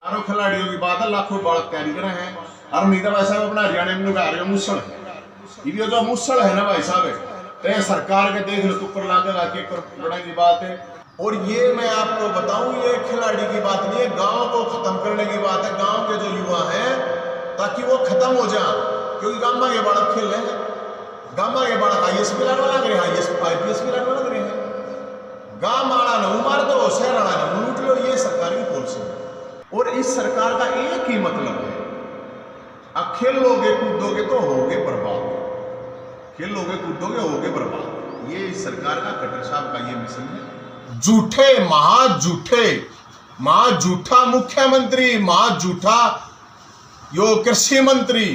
हजारों खिलाड़ियों की बात है, लाखों बालक तैयारी कर रहे हैं। और नहीं तो भाई साहब अपना हरियाणा में लगा रहे हो मुसल, ये जो मुसल है ना भाई साहब, तो सरकार के देख लो ऊपर लाकर आके लड़ाई की बात है। और ये मैं आपको बताऊं, ये खिलाड़ी की बात नहीं है, गांव को खत्म करने की बात है। गांव के जो युवा हैं ताकि वो खत्म हो जाए, क्योंकि गांव के बालक खेल रहे हैं, गांव के बालक IAS भी लड़वा लग रहे हैं, IPS भी लड़वा लग रहे हैं। गांव माड़ा न मार दो, शहर आड़ा न लूट लो, ये सरकार की पॉलिसी है। और इस सरकार का एक ही मतलब है, अब खेलोगे कूदोगे तो होगे बर्बाद, खेलोगे कूदोगे होगे बर्बाद। ये इस सरकार का, खट्टर साहब का ये मिशन है। झूठे महा झूठा मुख्यमंत्री, महा झूठा यो कृषि मंत्री।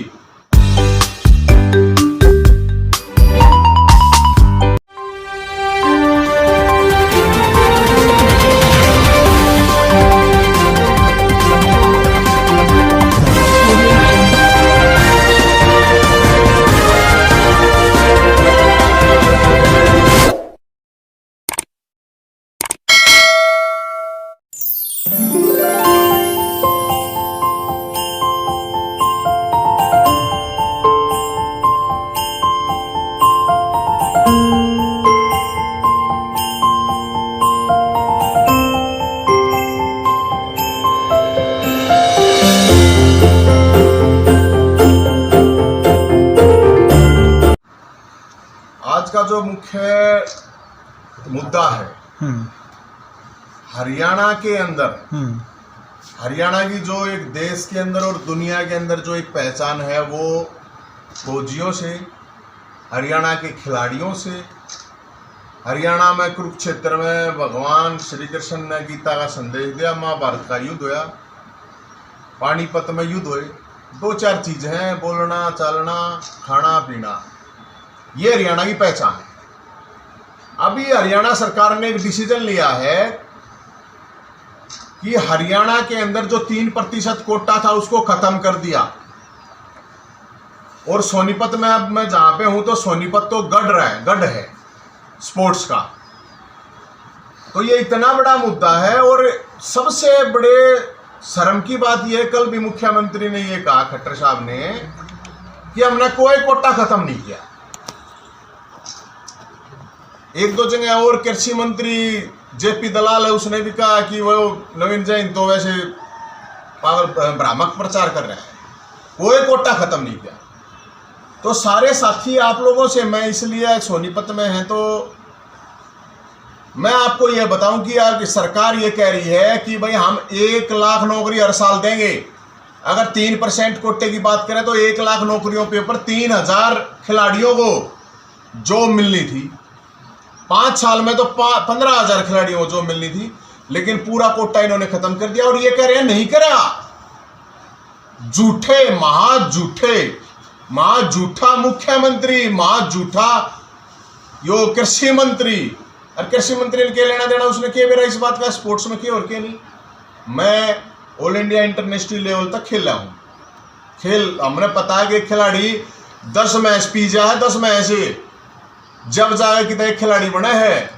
आज का जो मुख्य मुद्दा है, हरियाणा के अंदर, हरियाणा की जो एक देश के अंदर और दुनिया के अंदर जो एक पहचान है, वो फौजियों से, हरियाणा के खिलाड़ियों से। हरियाणा में कुरुक्षेत्र में भगवान श्री कृष्ण ने गीता का संदेश दिया, महाभारत का युद्ध हुआ, पानीपत में युद्ध हुए। दो चार चीजें हैं, बोलना चालना खाना पीना, ये हरियाणा की पहचान है। अभी हरियाणा सरकार ने एक डिसीजन लिया है कि हरियाणा के अंदर जो 3% कोटा था उसको खत्म कर दिया। और सोनीपत में, अब मैं जहां पे हूं तो सोनीपत तो गढ़ है स्पोर्ट्स का। तो ये इतना बड़ा मुद्दा है। और सबसे बड़े शर्म की बात यह, कल भी मुख्यमंत्री ने यह कहा, खट्टर साहब ने, कि हमने कोई कोटा खत्म नहीं किया। एक दो जगह और कृषि मंत्री JP दलाल है, उसने भी कहा कि वो नवीन जैन तो वैसे भ्रामक प्रचार कर रहे हैं, कोई कोटा खत्म नहीं किया। तो सारे साथी आप लोगों से मैं इसलिए, सोनीपत में हैं तो मैं आपको यह बताऊं कि यार कि सरकार ये कह रही है कि भाई हम 1 लाख नौकरी हर साल देंगे। अगर 3% कोटे की बात करें तो 1 लाख नौकरियों के ऊपर 3000 खिलाड़ियों को जो मिलनी थी, 5 साल में तो 15,000 खिलाड़ियों को जो मिलनी थी, लेकिन पूरा कोटा इन्होंने खत्म कर दिया। और ये कह रहे हैं नहीं करा। झूठे महा झूठा मुख्यमंत्री, महा झूठा यो कृषि मंत्री। और कृषि मंत्री ने क्या लेना देना, उसने क्या मेरा इस बात का, स्पोर्ट्स में क्या और क्या नहीं। मैं ऑल इंडिया इंटरनेशनल लेवल तक खेला हूं। हमने पता है कि खिलाड़ी 10 मैच पी जा है, 10 मैच जब जाए कि एक खिलाड़ी बना है।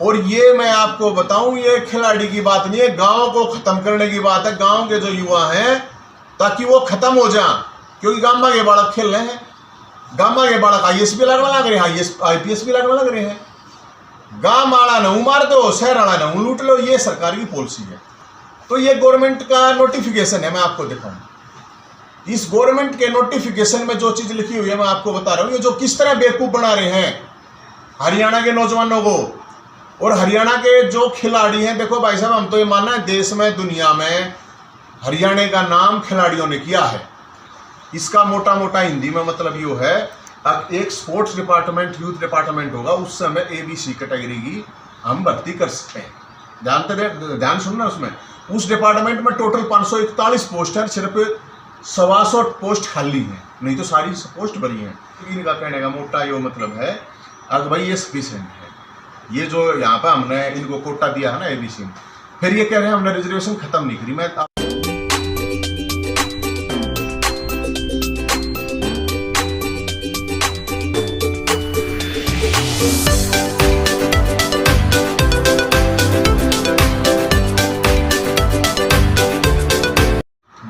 और ये मैं आपको बताऊं, ये खिलाड़ी की बात नहीं है, गांव को खत्म करने की बात है। गांव के जो युवा हैं ताकि वो खत्म हो जाए, क्योंकि गांव के बालक खेल रहे हैं, गांव के बालक IAS भी लगने लग रहे हैं, IPS भी लगने लग रहे हैं। गांव माड़ा न मार दो, शहर आड़ा न लूट लो, ये सरकार की पॉलिसी है। तो ये गवर्नमेंट का नोटिफिकेशन है, मैं आपको दिखाऊं। इस गवर्नमेंट के नोटिफिकेशन में जो चीज लिखी हुई है मैं आपको बता रहा हूं, ये जो किस तरह बेवकूफ बना रहे हैं हरियाणा के नौजवानों को और हरियाणा के जो खिलाड़ी हैं। देखो भाई साहब, हम तो ये मानना है देश में, दुनिया में हरियाणा का नाम खिलाड़ियों ने किया है। इसका मोटा मोटा हिंदी में मतलब ये है, अब एक स्पोर्ट्स डिपार्टमेंट, यूथ डिपार्टमेंट होगा, उस समय ABC कैटेगरी की हम भर्ती कर सकते हैं। ध्यान सुनना, उसमें उस डिपार्टमेंट में टोटल 541 पोस्ट है, सिर्फ 125 पोस्ट खाली है, नहीं तो सारी पोस्ट भरी हैं। इनका कहने का मोटा ये मतलब है, अब भाई ये सफिशिएंट है, ये जो यहाँ पे हमने इनको कोटा दिया है ना ABC में, फिर ये कह रहे हैं हमने रिजर्वेशन खत्म नहीं करी। मैं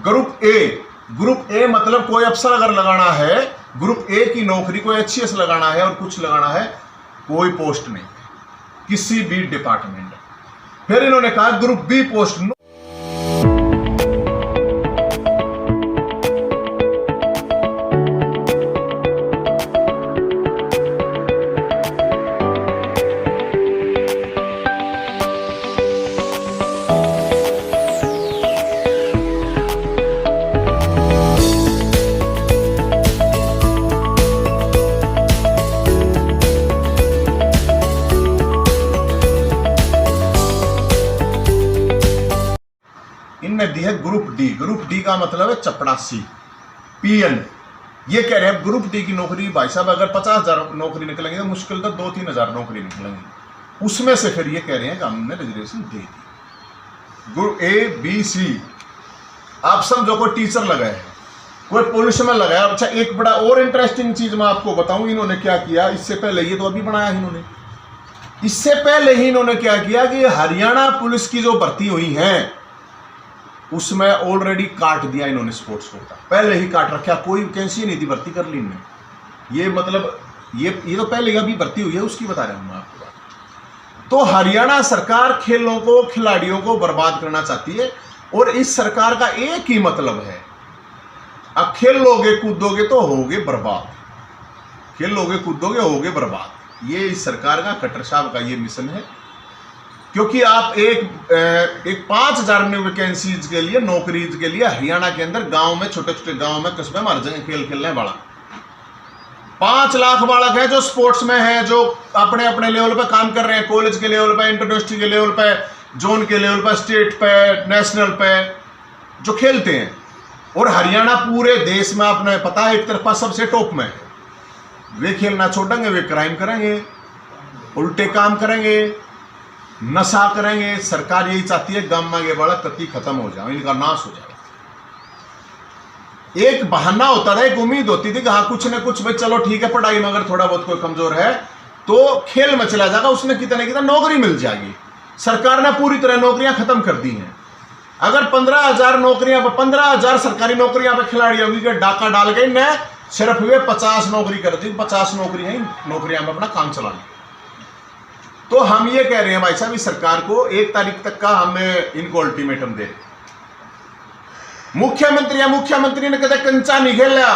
ग्रुप ए मतलब कोई अफसर अगर लगाना है, ग्रुप ए की नौकरी कोई अच्छी से लगाना है और कुछ लगाना है, कोई पोस्ट नहीं किसी भी डिपार्टमेंट। फिर इन्होंने कहा ग्रुप बी पोस्ट। इनने दी है ग्रुप डी। ग्रुप डी का मतलब है चपड़ासी, पीएन। ये कह रहे हैं ग्रुप डी की नौकरी भाई साहब अगर 50,000 नौकरी निकलेंगे तो मुश्किल तो 2-3 हज़ार नौकरी निकलेंगी। उसमें से फिर ये कह रहे हैं कि हमने रिजर्वेशन दे दी। ग्रुप ए बी सी, आप समझो कोई टीचर लगाए है, कोई पुलिस में लगाया। अच्छा एक बड़ा और इंटरेस्टिंग चीज मैं आपको बताऊं, इन्होंने क्या किया इससे पहले, ये तो अभी बनाया इन्होंने, इससे पहले ही इन्होंने क्या किया कि हरियाणा पुलिस की जो भर्ती हुई है उसमें ऑलरेडी काट दिया इन्होंने स्पोर्ट्स कोटा, पहले ही काट रखा, कोई वैकेंसी नहीं थी, भर्ती कर ली इन्होंने। ये मतलब ये तो पहले अभी भर्ती हुई है उसकी बता रहा हूं मैं आपको बात। तो हरियाणा सरकार खेलों को, खिलाड़ियों को बर्बाद करना चाहती है और इस सरकार का एक ही मतलब है, अब खेलोगे कूदोगे तो होगे बर्बाद, खेलोगे कूदोगे होगे बर्बाद। ये इस सरकार का, खट्टर साहब का ये मिशन है। क्योंकि आप एक 5,000 वैकेंसीज के लिए, नौकरीज के लिए हरियाणा के अंदर गांव में, छोटे छोटे गांव में, कस्बे में हर जगह खेल खेलने वाला 5 लाख बालक है जो स्पोर्ट्स में है, जो अपने अपने लेवल पे काम कर रहे हैं, कॉलेज के लेवल पे, इंटरनेशनल के लेवल पे, जोन के लेवल पे, स्टेट पे, नेशनल पे जो खेलते हैं। और हरियाणा पूरे देश में आपने पता है एक तरफा सबसे टॉप में है। वे खेलना छोड़ेंगे, वे क्राइम करेंगे, उल्टे काम करेंगे, नशा करेंगे। सरकार यही चाहती है गांव के बालक कति खत्म हो जाए, इनका नाश हो जाए। एक बहाना होता था, एक उम्मीद होती थी कि हाँ कुछ ना कुछ भाई चलो ठीक है, पढ़ाई में अगर थोड़ा बहुत कोई कमजोर है तो खेल में चला जाएगा, उसने कितने कितना नौकरी मिल जाएगी। सरकार ने पूरी तरह नौकरियां खत्म कर दी हैं। अगर 15,000 नौकरियां, 15,000 सरकारी नौकरियां पे खिलाड़ी होगी कि डाका डाल गई न, सिर्फ वे 50 नौकरी कर दी, 50 नौकरियां में अपना काम चला लिया। तो हम ये कह रहे हैं भाई साहब इस सरकार को 1 तारीख तक का हमें इनको अल्टीमेटम दे। मुख्यमंत्री ने कदे कंचा नहीं खेला,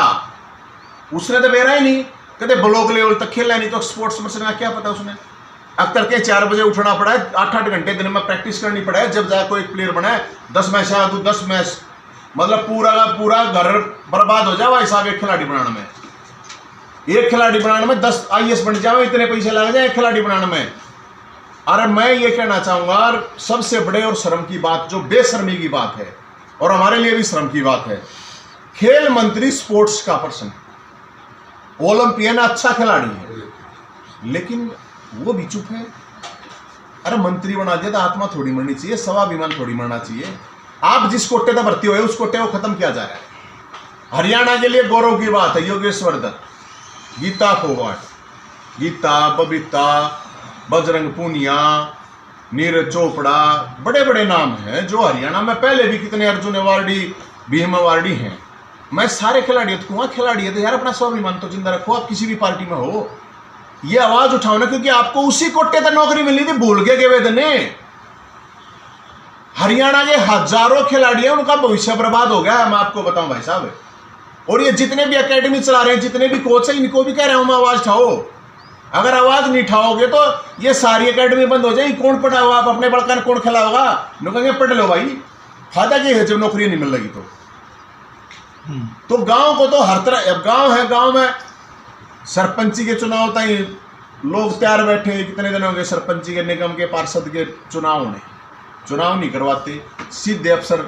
उसने तो बेरा ही नहीं, कदे ब्लॉक लेवल तक खेला नहीं, तो स्पोर्ट्स में क्या पता उसने। अब तक के 4 बजे उठना पड़ा है, 8-8 घंटे दिन में प्रैक्टिस करनी पड़ा है, जब जाए कोई प्लेयर बनाए 10 मैच आ दू, 10 मैच मतलब पूरा का पूरा घर बर्बाद हो जाए भाई साहब एक खिलाड़ी बनाने में। एक खिलाड़ी बनाने में 10 IAS बन जाए, इतने पैसे लग जाए एक खिलाड़ी बनाने में। अरे मैं ये कहना चाहूंगा सबसे बड़े और शर्म की बात, जो बेशर्मी की बात है और हमारे लिए भी शर्म की बात है, खेल मंत्री स्पोर्ट्स का पर्सन, ओलंपियन अच्छा खिलाड़ी है, लेकिन वो भी चुप है। अरे मंत्री बना दिया तो आत्मा थोड़ी मरनी चाहिए, स्वाभिमान थोड़ी मरना चाहिए। आप जिस कोटे तक भर्ती हुए उस कोटे को खत्म किया जा रहा है। हरियाणा के लिए गौरव की बात है, योगेश्वर दत्त, गीता फोगाट, गीता, बबीता, बजरंग पूनिया, नीरज चोपड़ा, बड़े बड़े नाम हैं जो हरियाणा में पहले भी कितने अर्जुन अवार्डी, भीम अवार्डी हैं। मैं सारे खिलाड़ी कहूँगा, खिलाड़ी है तो यार अपना स्वाभिमान तो जिंदा रखो, आप किसी भी पार्टी में हो, ये आवाज उठाओ ना, क्योंकि आपको उसी कोटे तक नौकरी मिली थी, भूल गए वेदने। हरियाणा के हजारों खिलाड़ी हैं, उनका भविष्य बर्बाद हो गया है, मैं आपको बताऊं भाई साहब। और ये जितने भी एकेडमी चला रहे हैं, जितने भी कोच हैं, इनको भी कह रहा हूं मैं आवाज उठाओ। अगर आवाज नहीं उठाओगे तो ये सारी एकेडमी बंद हो जाएगी। कौन पढ़ाओगा, आप अपने बड़का ने कौन खिलाओगा? लोग कहेंगे पढ़ लो भाई, फायदा क्या है जब नौकरी नहीं मिल रही तो गांव को तो हर तरह, अब गांव है, गांव में सरपंची के चुनाव तक लोग तैयार बैठे, कितने दिन हो गए सरपंची के, निगम के, पार्षद के चुनाव नहीं करवाते, सीधे अफसर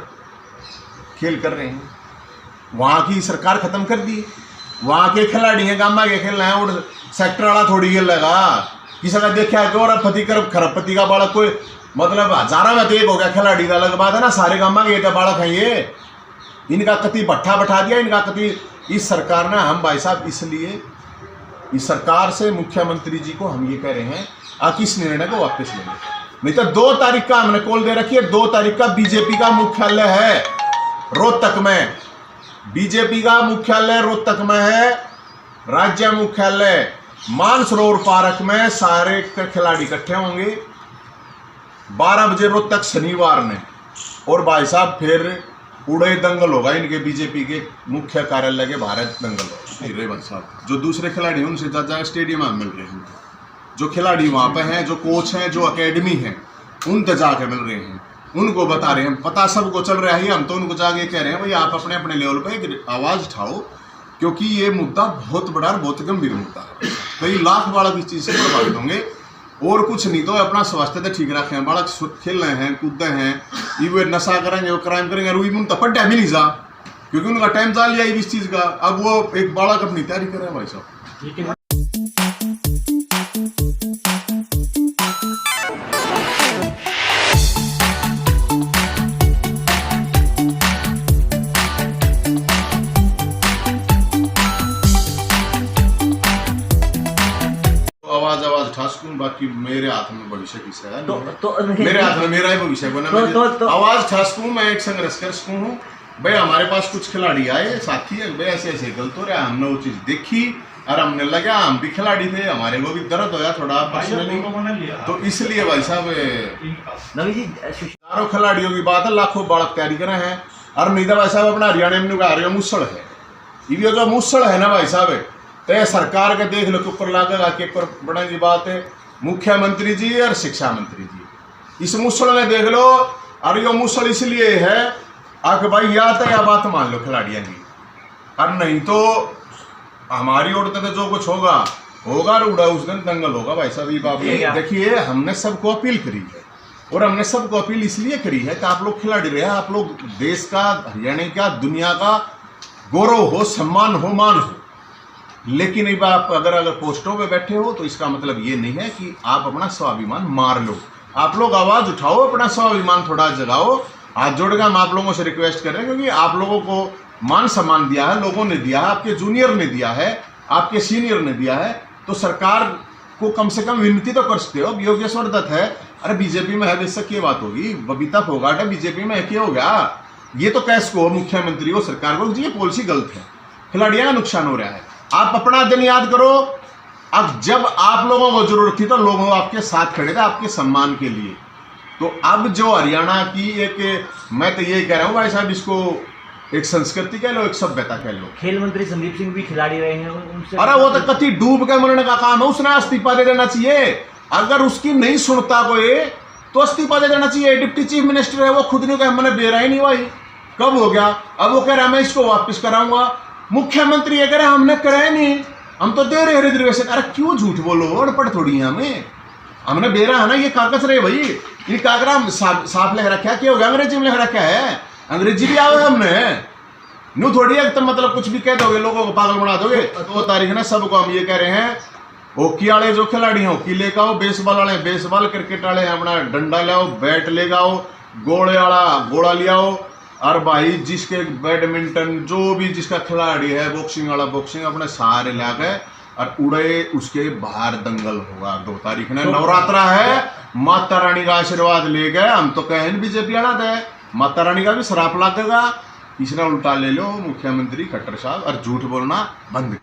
खेल कर रहे हैं। वहां की सरकार खत्म कर दी, वहां के खिलाड़ी हैं, गामा के खेल रहे हैं, और सेक्टर वाला थोड़ी खेल लगा। किसी का देखा है गौरवपति खरबपति का बालक कोई, मतलब हजारों में तो एक हो गया खिलाड़ी का, अलग बात है ना, सारे गामा के बालक हैं ये। इनका कति भट्ठा बैठा दिया, इनका कति इस सरकार ने। हम भाई साहब इसलिए इस सरकार से, मुख्यमंत्री जी को हम ये कह रहे हैं आप इस निर्णय को वापस लेंगे, नहीं तो 2 तारीख का हमने कॉल दे रखी है। 2 तारीख का बीजेपी का मुख्यालय है, रोहतक में बीजेपी का मुख्यालय रोहतक में है, राज्य मुख्यालय मानसरोवर पार्क में सारे खिलाड़ी इकट्ठे होंगे 12 बजे रोहतक शनिवार ने। और भाई साहब फिर उड़े दंगल होगा इनके बीजेपी के मुख्य कार्यालय के भारत दंगल होगा। भाई साहब जो दूसरे खिलाड़ी हैं उनसे ज्यादा स्टेडियम में मिल रहे हैं, जो खिलाड़ी वहां पे हैं, जो कोच हैं, जो अकेडमी है, उन तक जाके मिल रहे हैं, उनको बता रहे हैं। पता सबको चल रहा है, हम तो उनको जाके कह रहे हैं भाई आप अपने अपने लेवल पे एक आवाज उठाओ, क्योंकि ये मुद्दा बहुत बड़ा और बहुत गंभीर मुद्दा है। कई लाख बालक इस चीज से प्रभावित होंगे और कुछ नहीं तो अपना स्वास्थ्य तो ठीक रखें, बालक खेल रहे हैं, कूदते हैं, ये वो नशा करेंगे, वो क्राइम करेंगे, और उन तक पट्टा भी नहीं जा, क्योंकि उनका टाइम जा लिया इस चीज का। अब वो एक बालक अपनी तैयारी कर रहे हैं भाई साहब। आवाज उठा सकूं, बाकी मेरे हाथ में भविष्य किसका है, मेरे हाथ में मेरा ही भविष्य बना। आवाज उठा सकूं, मैं एक संघर्ष कर सकूं हूँ भाई। हमारे पास कुछ खिलाड़ी आए साथी है भाई, ऐसे ऐसे गलत हो रहा है, हमने वो चीज देखी और हमने लगा, हम भी खिलाड़ी थे, हमारे को भी दर्द होया थोड़ा पर्सनली, तो इसलिए भाई साहब चारों खिलाड़ियों की बात है, लाखों बालक तैयारी कर रहे हैं। और नहीं तो भाई साहब अपना हरियाणा में आ रही मुसड़ है, ये जो मुसड़ है ना भाई साहब, तो सरकार के देख लो के ऊपर लागेगा के ऊपर बड़ा की बात है, मुख्यमंत्री जी और शिक्षा मंत्री जी इस मुसड़ में देख लो। और ये मुसड़ इसलिए है आके भाई या तो या बात मान लो खिलाड़ियों की, और नहीं तो हमारी ओर तो जो कुछ होगा होगा उड़ा उस दिन दंगल होगा भाई साहब। ये बात देखिए, हमने सबको अपील करी है, और हमने सबको अपील इसलिए करी है कि आप लोग खिलाड़ी रहे, आप लोग देश का, हरियाणा का, दुनिया का गौरव हो, सम्मान हो, मान हो। लेकिन एक बार आप अगर पोस्टों पे बैठे हो तो इसका मतलब ये नहीं है कि आप अपना स्वाभिमान मार लो। आप लोग आवाज उठाओ, अपना स्वाभिमान थोड़ा जगाओ। हाथ जोड़कर हम आप लोगों से रिक्वेस्ट कर रहे हैं, क्योंकि आप लोगों को मान सम्मान दिया है, लोगों ने दिया है, आपके जूनियर ने दिया है, आपके सीनियर ने दिया है, तो सरकार को कम से कम विनती तो कर सकते हो। योगेश्वर दत्त है, अरे बीजेपी में है, बेशक ये बात होगी, बबीता फोगाट है बीजेपी में है, क्या हो गया? ये तो कैसे को मुख्यमंत्री हो, सरकार को ये पॉलिसी गलत है, खिलाड़ियों का नुकसान हो रहा है। आप अपना दिन याद करो, अब जब आप लोगों को जरूरत थी तो लोग आपके साथ खड़े थे आपके सम्मान के लिए। तो अब जो हरियाणा की एक, मैं तो ये कह रहा हूँ भाई साहब, इसको एक संस्कृति कह लो, एक सभ्यता कह लो। खेल मंत्री संदीप सिंह भी खिलाड़ी रहे हैं, उनसे अरे वो तो कति डूब के मरने का काम है, उसने इस्तीफा दे देना चाहिए। अगर उसकी नहीं सुनता कोई तो इस्तीफा दे देना चाहिए। डिप्टी चीफ मिनिस्टर है, वो खुद नहीं कहा मैंने बेरा ही नहीं भाई, कब हो गया? अब वो कह रहा मैं इसको वापस कराऊंगा। मुख्यमंत्री ये कह रहे हमने कराया नहीं, हम तो दे रहे रिजर्वेशन। अरे क्यों झूठ बोलो, अड़पड़ थोड़ी है हमें, हमने बेरा है ना, ये कागज रहे भाई, ये कागरा साफ लिख रखा है, क्या हो गया? अंग्रेजी में लिख रखा है, अंग्रेजी भी आवे हमने, न्यू थोड़ी है तो मतलब कुछ भी कह दोगे, लोगों को पागल बना दोगे। तो तारीख ना सबको हम ये कह रहे हैं, हॉकी वाले जो खिलाड़ी हैं हॉकी लेकर आओ, बेसबॉल वाले बेसबॉल, क्रिकेट वाले अपना डंडा ले आओ, बैट ले आओ, गोले वाला गोला ले आओ, और भाई जिसके बैडमिंटन जो भी जिसका खिलाड़ी है, बॉक्सिंग वाला बॉक्सिंग, अपने सारे ला गए और उड़े, उसके बाहर दंगल होगा 2 तारीख ने। नवरात्रा है, माता रानी का आशीर्वाद ले गए, हम तो कहें बीजेपी वाला थे, माता रानी का भी श्राप लगेगा। इसने उल्टा ले लो मुख्यमंत्री खट्टर साहब, और झूठ बोलना बंद।